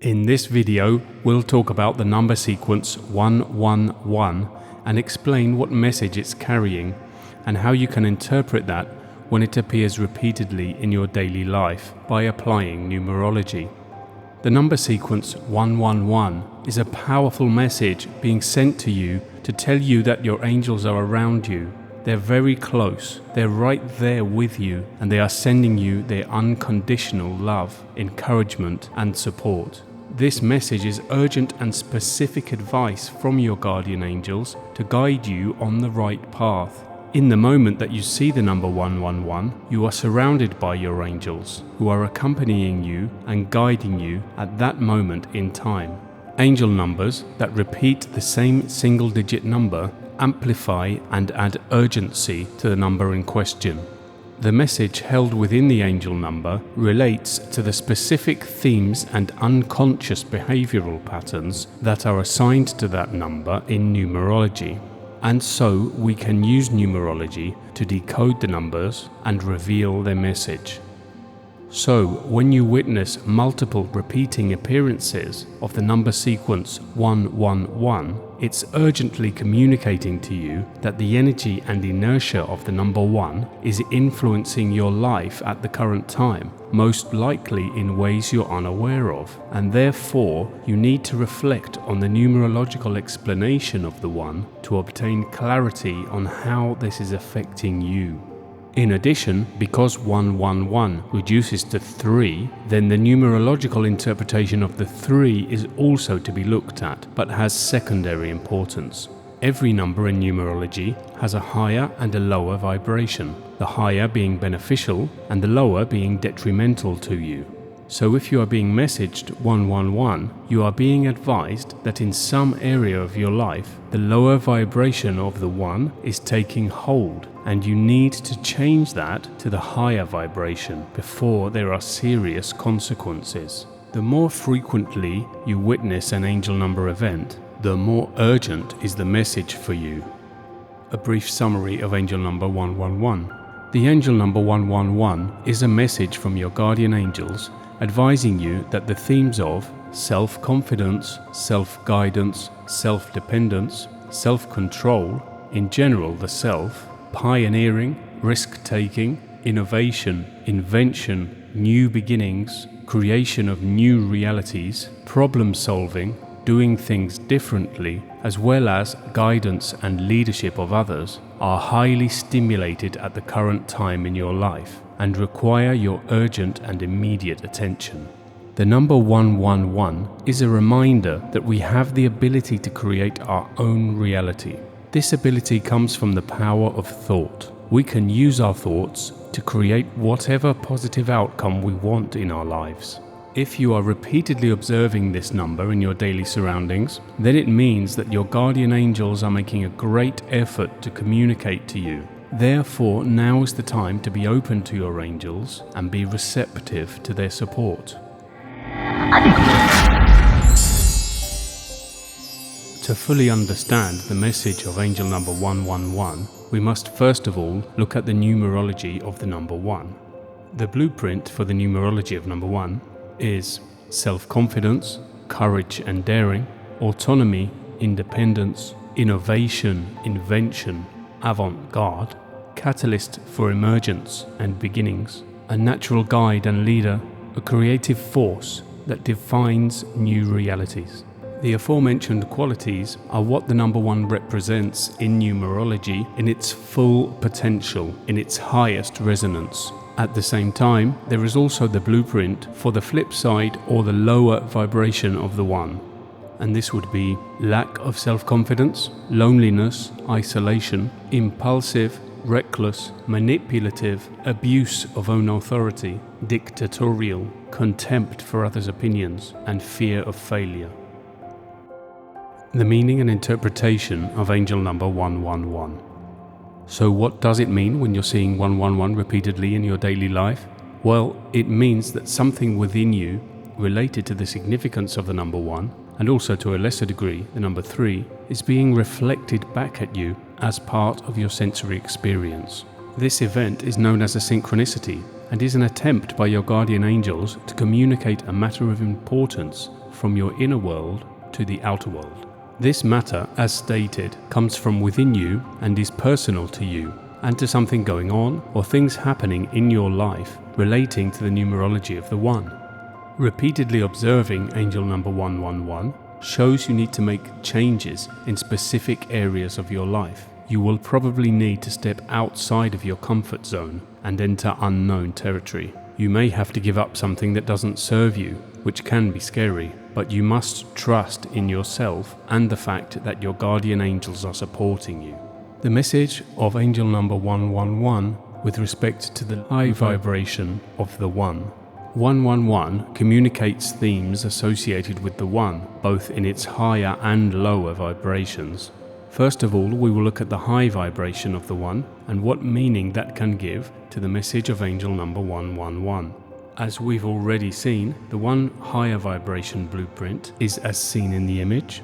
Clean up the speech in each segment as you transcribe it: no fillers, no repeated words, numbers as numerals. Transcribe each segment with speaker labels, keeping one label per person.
Speaker 1: In this video, we'll talk about the number sequence 111 and explain what message it's carrying and how you can interpret that when it appears repeatedly in your daily life by applying numerology. The number sequence 111 is a powerful message being sent to you to tell you that your angels are around you. They're very close, they're right there with you, and they are sending you their unconditional love, encouragement, and support. This message is urgent and specific advice from your guardian angels to guide you on the right path. In the moment that you see the number 111, you are surrounded by your angels, who are accompanying you and guiding you at that moment in time. Angel numbers that repeat the same single-digit number amplify and add urgency to the number in question. The message held within the angel number relates to the specific themes and unconscious behavioral patterns that are assigned to that number in numerology. And so we can use numerology to decode the numbers and reveal their message. So, when you witness multiple repeating appearances of the number sequence 111, it's urgently communicating to you that the energy and inertia of the number 1 is influencing your life at the current time, most likely in ways you're unaware of, and therefore you need to reflect on the numerological explanation of the 1 to obtain clarity on how this is affecting you. In addition, because 111 reduces to 3, then the numerological interpretation of the 3 is also to be looked at, but has secondary importance. Every number in numerology has a higher and a lower vibration, the higher being beneficial and the lower being detrimental to you. So if you are being messaged 111, you are being advised that in some area of your life, the lower vibration of the 1 is taking hold, and you need to change that to the higher vibration before there are serious consequences. The more frequently you witness an angel number event, the more urgent is the message for you. A brief summary of angel number 111. The angel number 111 is a message from your guardian angels advising you that the themes of self-confidence, self-guidance, self-dependence, self-control, in general the self, pioneering, risk-taking, innovation, invention, new beginnings, creation of new realities, problem-solving, doing things differently, as well as guidance and leadership of others, are highly stimulated at the current time in your life and require your urgent and immediate attention. The number 111 is a reminder that we have the ability to create our own reality. This ability comes from the power of thought. We can use our thoughts to create whatever positive outcome we want in our lives. If you are repeatedly observing this number in your daily surroundings, then it means that your guardian angels are making a great effort to communicate to you. Therefore, now is the time to be open to your angels and be receptive to their support. To fully understand the message of angel number 111, we must first of all look at the numerology of the number 1. The blueprint for the numerology of number 1 is self-confidence, courage and daring, autonomy, independence, innovation, invention, avant-garde, catalyst for emergence and beginnings, a natural guide and leader, a creative force that defines new realities. The aforementioned qualities are what the number 1 represents in numerology in its full potential, in its highest resonance. At the same time, there is also the blueprint for the flip side or the lower vibration of the 1. And this would be lack of self-confidence, loneliness, isolation, impulsive, reckless, manipulative, abuse of own authority, dictatorial, contempt for others' opinions, and fear of failure. The meaning and interpretation of angel number 111. So what does it mean when you're seeing 111 repeatedly in your daily life? Well, it means that something within you related to the significance of the number 1, and also to a lesser degree the number 3, is being reflected back at you as part of your sensory experience. This event is known as a synchronicity and is an attempt by your guardian angels to communicate a matter of importance from your inner world to the outer world. This matter, as stated, comes from within you and is personal to you and to something going on or things happening in your life relating to the numerology of the One. Repeatedly observing angel number 111 shows you need to make changes in specific areas of your life. You will probably need to step outside of your comfort zone and enter unknown territory. You may have to give up something that doesn't serve you, which can be scary, but you must trust in yourself and the fact that your guardian angels are supporting you. The message of angel number 111 with respect to the high vibration of the One. 111 communicates themes associated with the One, both in its higher and lower vibrations. First of all, we will look at the high vibration of the One and what meaning that can give to the message of angel number 111. As we've already seen, the One higher vibration blueprint is as seen in the image.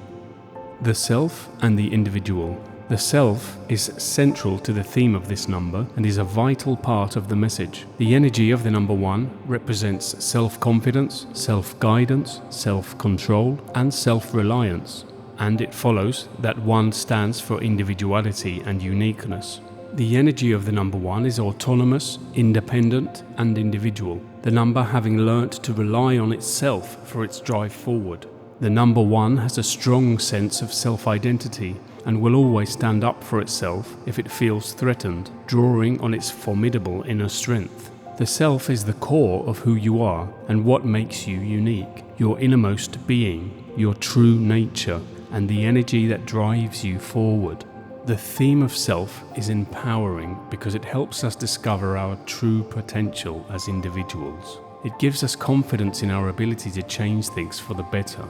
Speaker 1: The self and the individual. The self is central to the theme of this number and is a vital part of the message. The energy of the number 1 represents self-confidence, self-guidance, self-control, and self-reliance. And it follows that 1 stands for individuality and uniqueness. The energy of the number 1 is autonomous, independent, and individual, the number having learnt to rely on itself for its drive forward. The number 1 has a strong sense of self-identity and will always stand up for itself if it feels threatened, drawing on its formidable inner strength. The self is the core of who you are and what makes you unique, your innermost being, your true nature, and the energy that drives you forward. The theme of self is empowering because it helps us discover our true potential as individuals. It gives us confidence in our ability to change things for the better.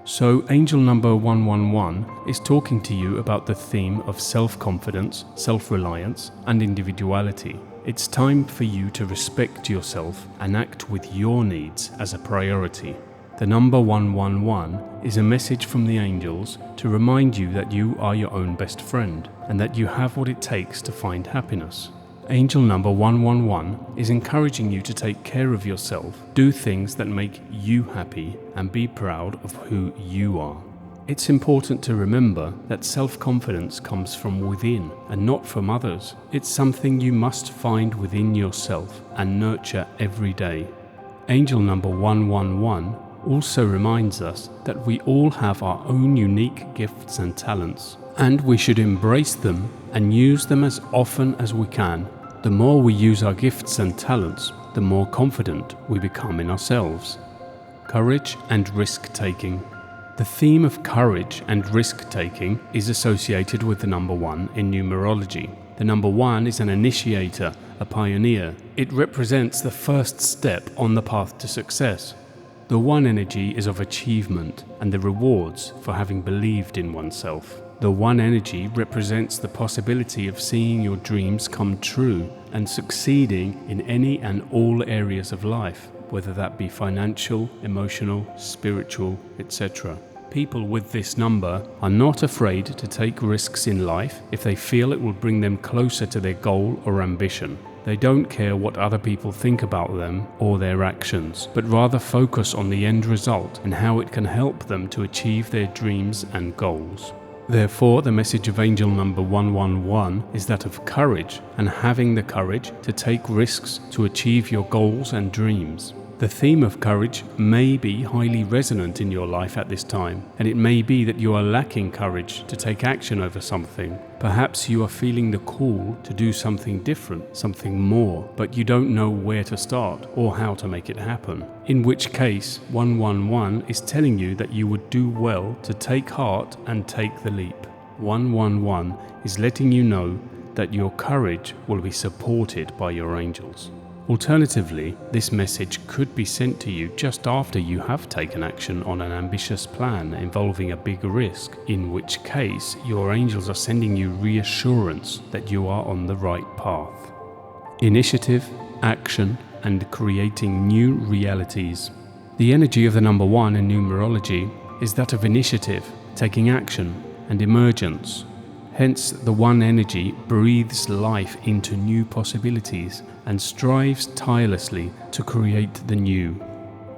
Speaker 1: So angel number 111 is talking to you about the theme of self-confidence, self-reliance, and individuality. It's time for you to respect yourself and act with your needs as a priority. The number 111 is a message from the angels to remind you that you are your own best friend and that you have what it takes to find happiness. Angel number 111 is encouraging you to take care of yourself, do things that make you happy, and be proud of who you are. It's important to remember that self-confidence comes from within and not from others. It's something you must find within yourself and nurture every day. Angel number 111 also reminds us that we all have our own unique gifts and talents, and we should embrace them and use them as often as we can. The more we use our gifts and talents, the more confident we become in ourselves. Courage and risk-taking. The theme of courage and risk-taking is associated with the number 1 in numerology. The number 1 is an initiator, a pioneer. It represents the first step on the path to success. The 1 energy is of achievement and the rewards for having believed in oneself. The 1 energy represents the possibility of seeing your dreams come true and succeeding in any and all areas of life, whether that be financial, emotional, spiritual, etc. People with this number are not afraid to take risks in life if they feel it will bring them closer to their goal or ambition. They don't care what other people think about them or their actions, but rather focus on the end result and how it can help them to achieve their dreams and goals. Therefore, the message of angel number 111 is that of courage and having the courage to take risks to achieve your goals and dreams. The theme of courage may be highly resonant in your life at this time, and it may be that you are lacking courage to take action over something. Perhaps you are feeling the call to do something different, something more, but you don't know where to start or how to make it happen. In which case, 111 is telling you that you would do well to take heart and take the leap. 111 is letting you know that your courage will be supported by your angels. Alternatively, this message could be sent to you just after you have taken action on an ambitious plan involving a big risk, in which case your angels are sending you reassurance that you are on the right path. Initiative, action, and creating new realities. The energy of the number 1 in numerology is that of initiative, taking action, and emergence. Hence, the 1 energy breathes life into new possibilities and strives tirelessly to create the new.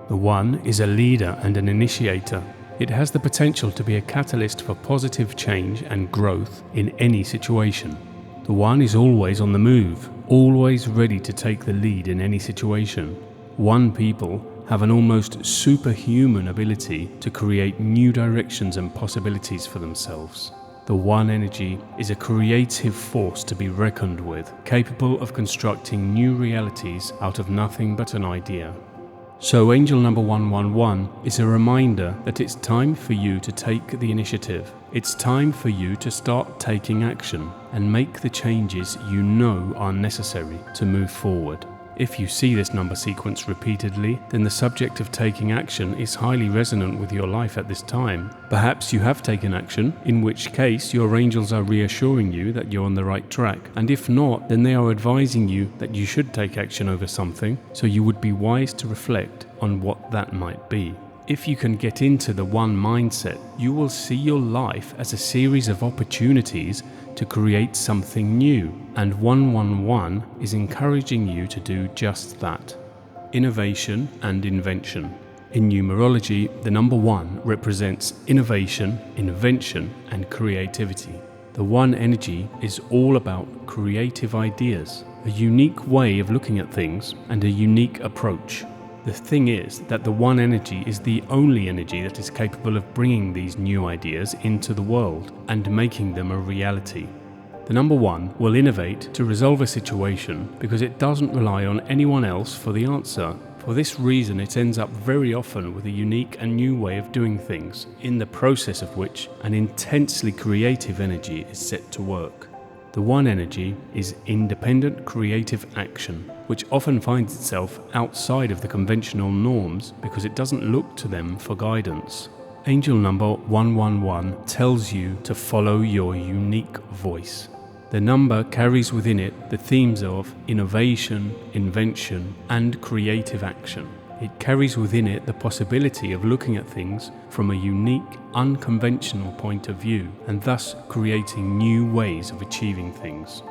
Speaker 1: The 1 is a leader and an initiator. It has the potential to be a catalyst for positive change and growth in any situation. The 1 is always on the move, always ready to take the lead in any situation. 1 people have an almost superhuman ability to create new directions and possibilities for themselves. The 1 energy is a creative force to be reckoned with, capable of constructing new realities out of nothing but an idea. So angel number 111 is a reminder that it's time for you to take the initiative. It's time for you to start taking action and make the changes you know are necessary to move forward. If you see this number sequence repeatedly, then the subject of taking action is highly resonant with your life at this time. Perhaps you have taken action, in which case your angels are reassuring you that you're on the right track. And if not, then they are advising you that you should take action over something, so you would be wise to reflect on what that might be. If you can get into the 1 mindset, you will see your life as a series of opportunities to create something new, and 111 is encouraging you to do just that. Innovation and invention. In numerology, the number 1 represents innovation, invention, and creativity. The 1 energy is all about creative ideas, a unique way of looking at things, and a unique approach. The thing is that the 1 energy is the only energy that is capable of bringing these new ideas into the world and making them a reality. The number 1 will innovate to resolve a situation because it doesn't rely on anyone else for the answer. For this reason, it ends up very often with a unique and new way of doing things, in the process of which an intensely creative energy is set to work. The 1 energy is independent creative action, which often finds itself outside of the conventional norms because it doesn't look to them for guidance. Angel number 111 tells you to follow your unique voice. The number carries within it the themes of innovation, invention, and creative action. It carries within it the possibility of looking at things from a unique, unconventional point of view, and thus creating new ways of achieving things.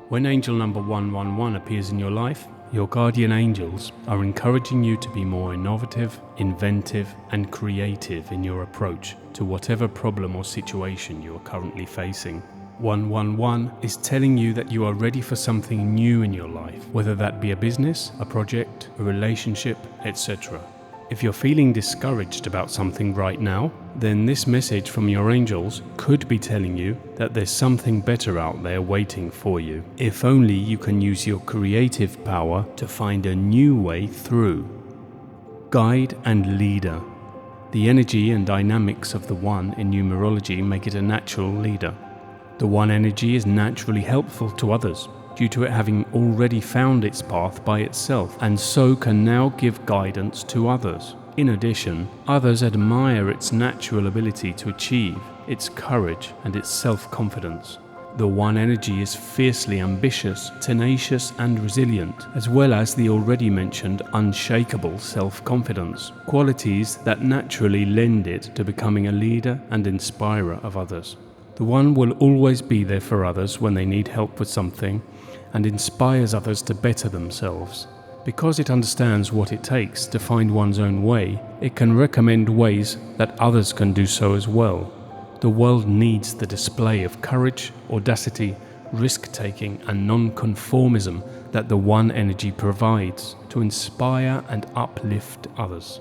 Speaker 1: When angel number 111 appears in your life, your guardian angels are encouraging you to be more innovative, inventive, and creative in your approach to whatever problem or situation you are currently facing. 111 is telling you that you are ready for something new in your life, whether that be a business, a project, a relationship, etc. If you're feeling discouraged about something right now, then this message from your angels could be telling you that there's something better out there waiting for you, if only you can use your creative power to find a new way through. Guide and leader. The energy and dynamics of the 1 in numerology make it a natural leader. The 1 energy is naturally helpful to others, due to it having already found its path by itself, and so can now give guidance to others. In addition, others admire its natural ability to achieve, its courage, and its self-confidence. The 1 energy is fiercely ambitious, tenacious, and resilient, as well as the already mentioned unshakable self-confidence, qualities that naturally lend it to becoming a leader and inspirer of others. The 1 will always be there for others when they need help with something and inspires others to better themselves. Because it understands what it takes to find one's own way, it can recommend ways that others can do so as well. The world needs the display of courage, audacity, risk-taking and non-conformism that the 1 energy provides to inspire and uplift others.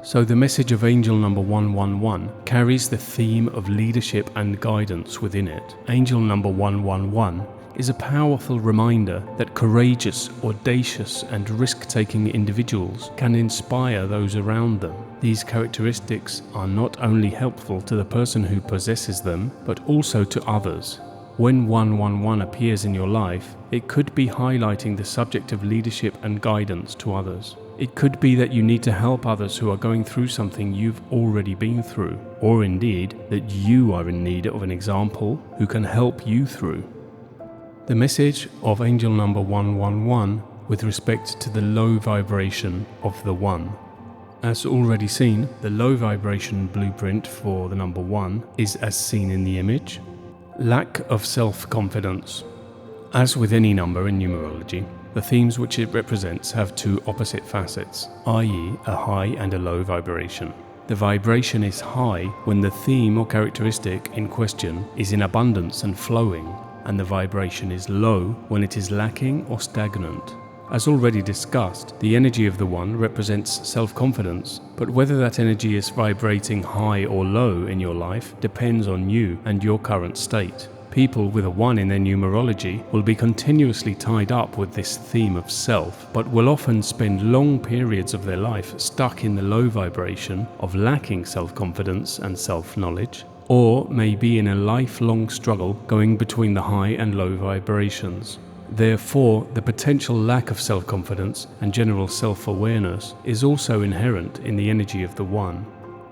Speaker 1: So the message of angel number 111 carries the theme of leadership and guidance within it. Angel number 111 is a powerful reminder that courageous, audacious, and risk-taking individuals can inspire those around them. These characteristics are not only helpful to the person who possesses them, but also to others. When 111 appears in your life, it could be highlighting the subject of leadership and guidance to others. It could be that you need to help others who are going through something you've already been through, or indeed that you are in need of an example who can help you through. The message of angel number 111 with respect to the low vibration of the 1. As already seen, the low vibration blueprint for the number 1 is as seen in the image. Lack of self-confidence. As with any number in numerology, The themes which it represents have two opposite facets, i.e. a high and a low vibration. The vibration is high when the theme or characteristic in question is in abundance and flowing, and the vibration is low when it is lacking or stagnant. As already discussed, the energy of the One represents self-confidence, but whether that energy is vibrating high or low in your life depends on you and your current state. People with a 1 in their numerology will be continuously tied up with this theme of self, but will often spend long periods of their life stuck in the low vibration of lacking self-confidence and self-knowledge, or may be in a lifelong struggle going between the high and low vibrations. Therefore, the potential lack of self-confidence and general self-awareness is also inherent in the energy of the One.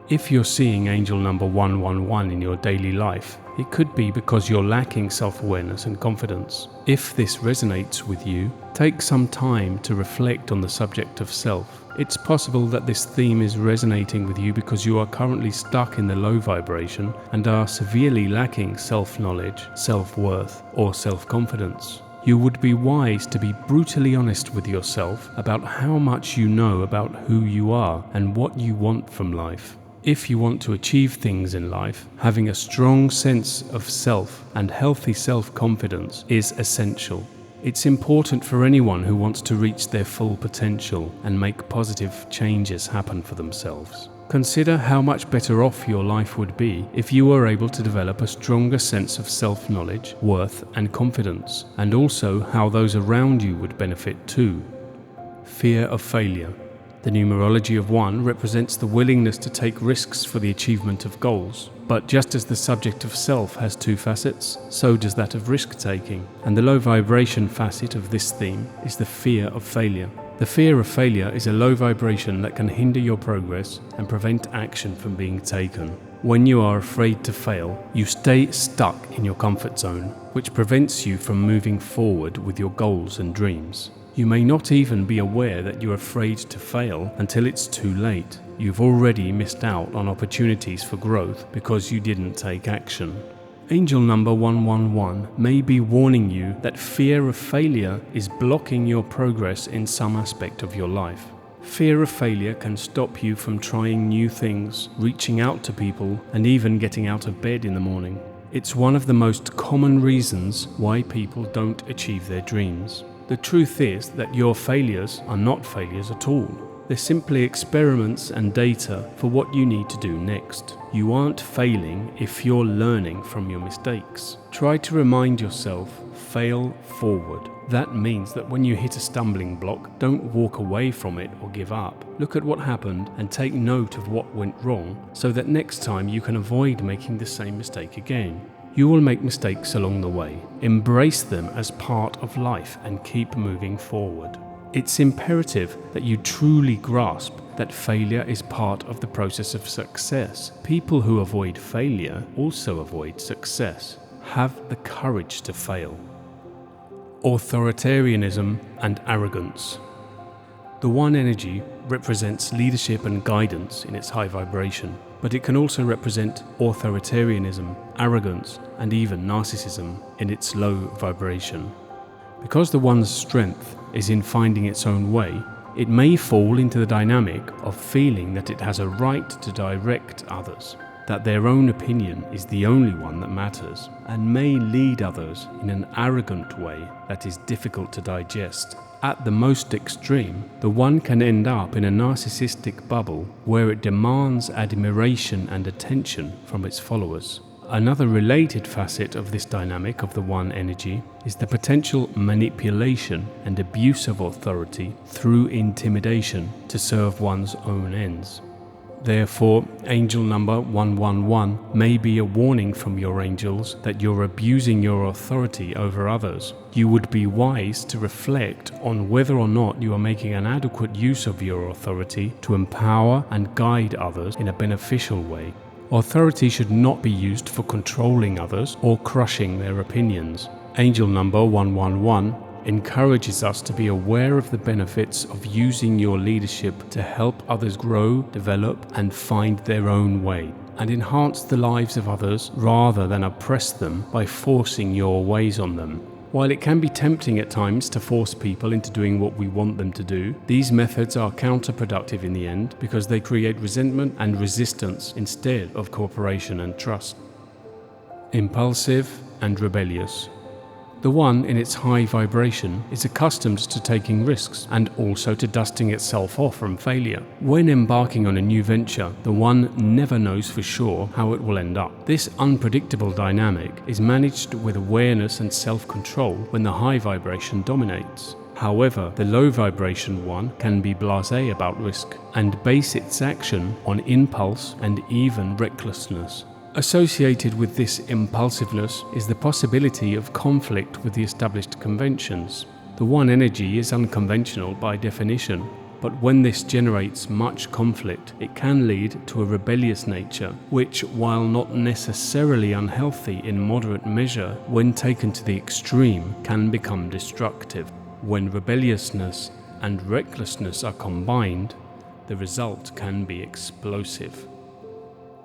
Speaker 1: If you're seeing angel number 111 in your daily life, it could be because you're lacking self-awareness and confidence. If this resonates with you, take some time to reflect on the subject of self. It's possible that this theme is resonating with you because you are currently stuck in the low vibration and are severely lacking self-knowledge, self-worth, or self-confidence. You would be wise to be brutally honest with yourself about how much you know about who you are and what you want from life. If you want to achieve things in life, having a strong sense of self and healthy self-confidence is essential. It's important for anyone who wants to reach their full potential and make positive changes happen for themselves. Consider how much better off your life would be if you were able to develop a stronger sense of self-knowledge, worth, and confidence, and also how those around you would benefit too. Fear of failure. The numerology of 1 represents the willingness to take risks for the achievement of goals. But just as the subject of self has two facets, so does that of risk-taking, and the low vibration facet of this theme is the fear of failure. The fear of failure is a low vibration that can hinder your progress and prevent action from being taken. When you are afraid to fail, you stay stuck in your comfort zone, which prevents you from moving forward with your goals and dreams. You may not even be aware that you're afraid to fail until it's too late. You've already missed out on opportunities for growth because you didn't take action. Angel number 111 may be warning you that fear of failure is blocking your progress in some aspect of your life. Fear of failure can stop you from trying new things, reaching out to people, and even getting out of bed in the morning. It's one of the most common reasons why people don't achieve their dreams. The truth is that your failures are not failures at all. They're simply experiments and data for what you need to do next. You aren't failing if you're learning from your mistakes. Try to remind yourself, fail forward. That means that when you hit a stumbling block, don't walk away from it or give up. Look at what happened and take note of what went wrong so that next time you can avoid making the same mistake again. You will make mistakes along the way. Embrace them as part of life and keep moving forward. It's imperative that you truly grasp that failure is part of the process of success. People who avoid failure also avoid success. Have the courage to fail. Authoritarianism and arrogance. The 1 energy represents leadership and guidance in its high vibration, but it can also represent authoritarianism, arrogance, and even narcissism in its low vibration. Because the 1's strength is in finding its own way, it may fall into the dynamic of feeling that it has a right to direct others, that their own opinion is the only one that matters, and may lead others in an arrogant way that is difficult to digest. At the most extreme, the 1 can end up in a narcissistic bubble where it demands admiration and attention from its followers. Another related facet of this dynamic of the 1 energy is the potential manipulation and abuse of authority through intimidation to serve one's own ends. Therefore, angel number 111 may be a warning from your angels that you're abusing your authority over others. You would be wise to reflect on whether or not you are making an adequate use of your authority to empower and guide others in a beneficial way. Authority should not be used for controlling others or crushing their opinions. Angel number 111 encourages us to be aware of the benefits of using your leadership to help others grow, develop, and find their own way, and enhance the lives of others rather than oppress them by forcing your ways on them. While it can be tempting at times to force people into doing what we want them to do, these methods are counterproductive in the end because they create resentment and resistance instead of cooperation and trust. Impulsive and rebellious. The one in its high vibration is accustomed to taking risks and also to dusting itself off from failure. When embarking on a new venture, the one never knows for sure how it will end up. This unpredictable dynamic is managed with awareness and self-control when the high vibration dominates. However, the low vibration one can be blasé about risk and base its action on impulse and even recklessness. Associated with this impulsiveness is the possibility of conflict with the established conventions. The one energy is unconventional by definition, but when this generates much conflict, it can lead to a rebellious nature, which, while not necessarily unhealthy in moderate measure, when taken to the extreme, can become destructive. When rebelliousness and recklessness are combined, the result can be explosive.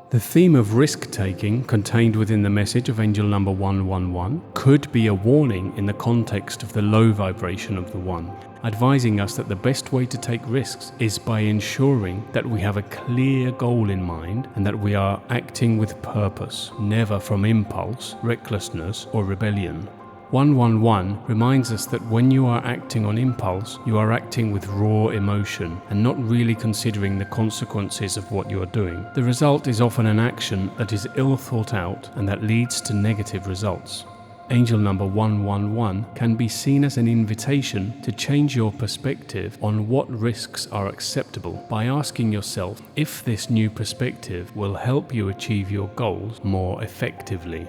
Speaker 1: The theme of risk-taking contained within the message of angel number 111 could be a warning in the context of the low vibration of the one, advising us that the best way to take risks is by ensuring that we have a clear goal in mind and that we are acting with purpose, never from impulse, recklessness, or rebellion. 111 reminds us that when you are acting on impulse, you are acting with raw emotion and not really considering the consequences of what you are doing. The result is often an action that is ill thought out and that leads to negative results. Angel number 111 can be seen as an invitation to change your perspective on what risks are acceptable by asking yourself if this new perspective will help you achieve your goals more effectively.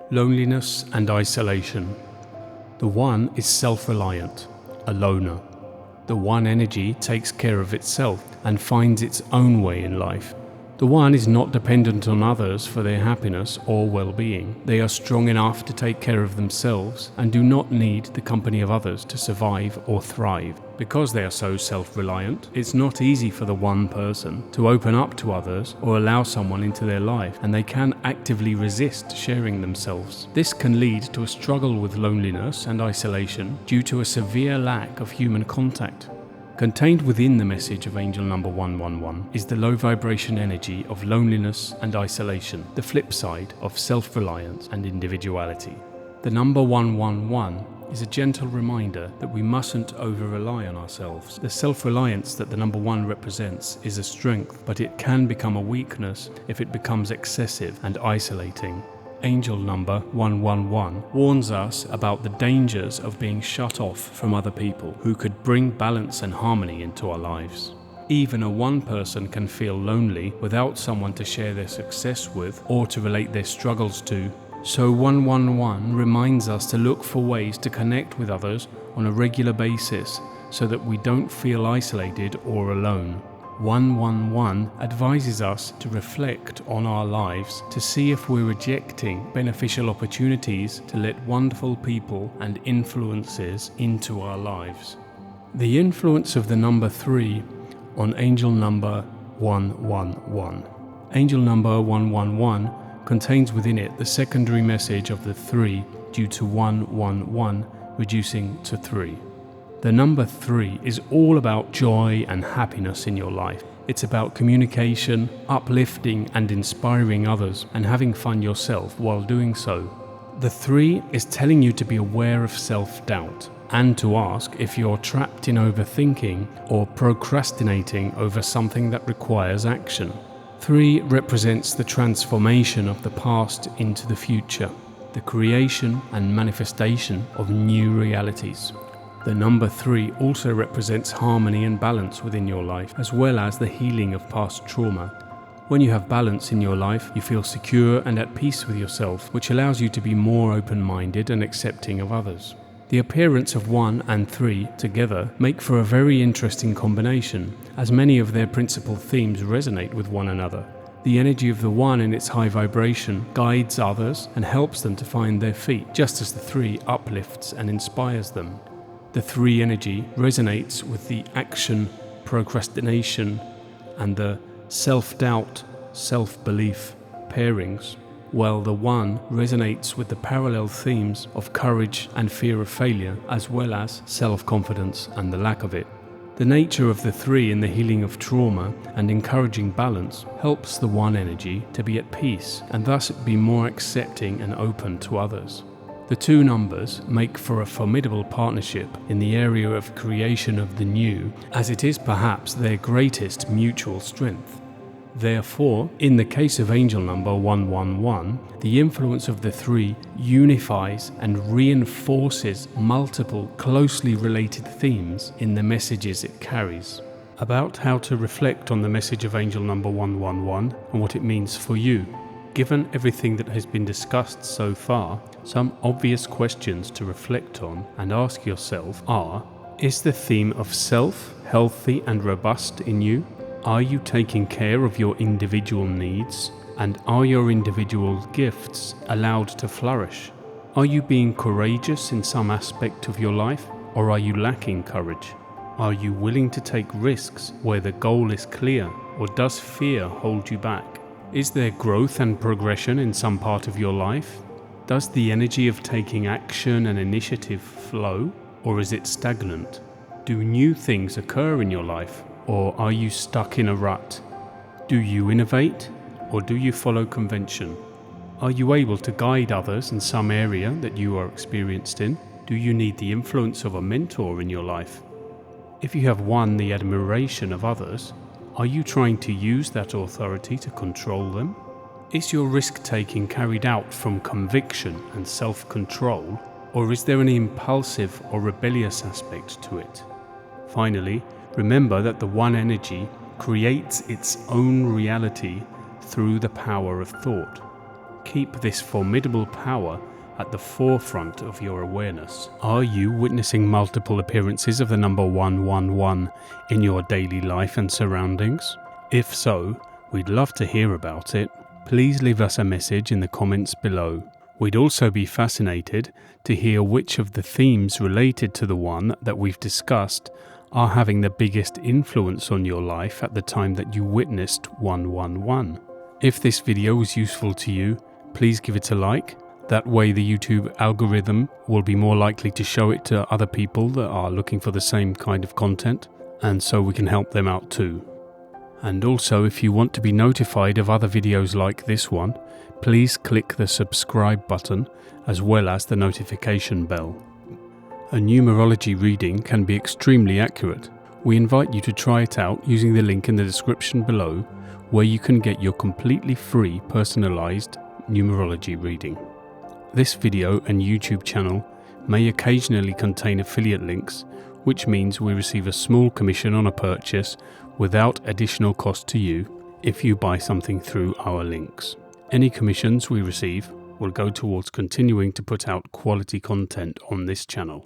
Speaker 1: Loneliness and isolation. The one is self-reliant, a loner. The one energy takes care of itself and finds its own way in life. The one is not dependent on others for their happiness or well-being. They are strong enough to take care of themselves and do not need the company of others to survive or thrive. Because they are so self-reliant, it's not easy for the one person to open up to others or allow someone into their life, and they can actively resist sharing themselves. This can lead to a struggle with loneliness and isolation due to a severe lack of human contact. Contained within the message of angel number 111 is the low vibration energy of loneliness and isolation, the flip side of self-reliance and individuality. The number 111 is a gentle reminder that we mustn't over-rely on ourselves. The self-reliance that the number 1 represents is a strength, but it can become a weakness if it becomes excessive and isolating. Angel number 111 warns us about the dangers of being shut off from other people who could bring balance and harmony into our lives. Even a one person can feel lonely without someone to share their success with or to relate their struggles to. So 111 reminds us to look for ways to connect with others on a regular basis so that we don't feel isolated or alone. 111 advises us to reflect on our lives to see if we're rejecting beneficial opportunities to let wonderful people and influences into our lives. The influence of the number 3 on angel number 111. Angel number 111 contains within it the secondary message of the 3 due to 111 reducing to 3. The number 3 is all about joy and happiness in your life. It's about communication, uplifting and inspiring others, and having fun yourself while doing so. The 3 is telling you to be aware of self-doubt and to ask if you're trapped in overthinking or procrastinating over something that requires action. 3 represents the transformation of the past into the future, the creation and manifestation of new realities. The number 3 also represents harmony and balance within your life, as well as the healing of past trauma. When you have balance in your life, you feel secure and at peace with yourself, which allows you to be more open-minded and accepting of others. The appearance of 1 and 3 together make for a very interesting combination, as many of their principal themes resonate with one another. The energy of the 1 in its high vibration guides others and helps them to find their feet, just as the 3 uplifts and inspires them. The 3 energy resonates with the action, procrastination, and the self-doubt, self-belief pairings. while the 1 resonates with the parallel themes of courage and fear of failure, as well as self-confidence and the lack of it. The nature of the 3 in the healing of trauma and encouraging balance helps the 1 energy to be at peace and thus be more accepting and open to others. The 2 numbers make for a formidable partnership in the area of creation of the new, as it is perhaps their greatest mutual strength. Therefore, in the case of angel number 111, the influence of the 3 unifies and reinforces multiple closely related themes in the messages it carries. About how to reflect on the message of angel number 111 and what it means for you. Given everything that has been discussed so far, some obvious questions to reflect on and ask yourself are: is the theme of self healthy and robust in you? Are you taking care of your individual needs? And are your individual gifts allowed to flourish? Are you being courageous in some aspect of your life, or are you lacking courage? Are you willing to take risks where the goal is clear, or does fear hold you back? Is there growth and progression in some part of your life? Does the energy of taking action and initiative flow, or is it stagnant? Do new things occur in your life, or are you stuck in a rut? Do you innovate, or do you follow convention? Are you able to guide others in some area that you are experienced in? Do you need the influence of a mentor in your life? If you have won the admiration of others, are you trying to use that authority to control them? Is your risk-taking carried out from conviction and self-control, or is there an impulsive or rebellious aspect to it? Finally, remember that the 1 energy creates its own reality through the power of thought. Keep this formidable power at the forefront of your awareness. Are you witnessing multiple appearances of the number 111 in your daily life and surroundings? If so, we'd love to hear about it. Please leave us a message in the comments below. We'd also be fascinated to hear which of the themes related to the 1 that we've discussed are having the biggest influence on your life at the time that you witnessed 111. If this video was useful to you, please give it a like. That way the YouTube algorithm will be more likely to show it to other people that are looking for the same kind of content, and so we can help them out too. And also, if you want to be notified of other videos like this one, please click the subscribe button as well as the notification bell. A numerology reading can be extremely accurate. We invite you to try it out using the link in the description below, where you can get your completely free personalized numerology reading. This video and YouTube channel may occasionally contain affiliate links, which means we receive a small commission on a purchase without additional cost to you if you buy something through our links. Any commissions we receive will go towards continuing to put out quality content on this channel.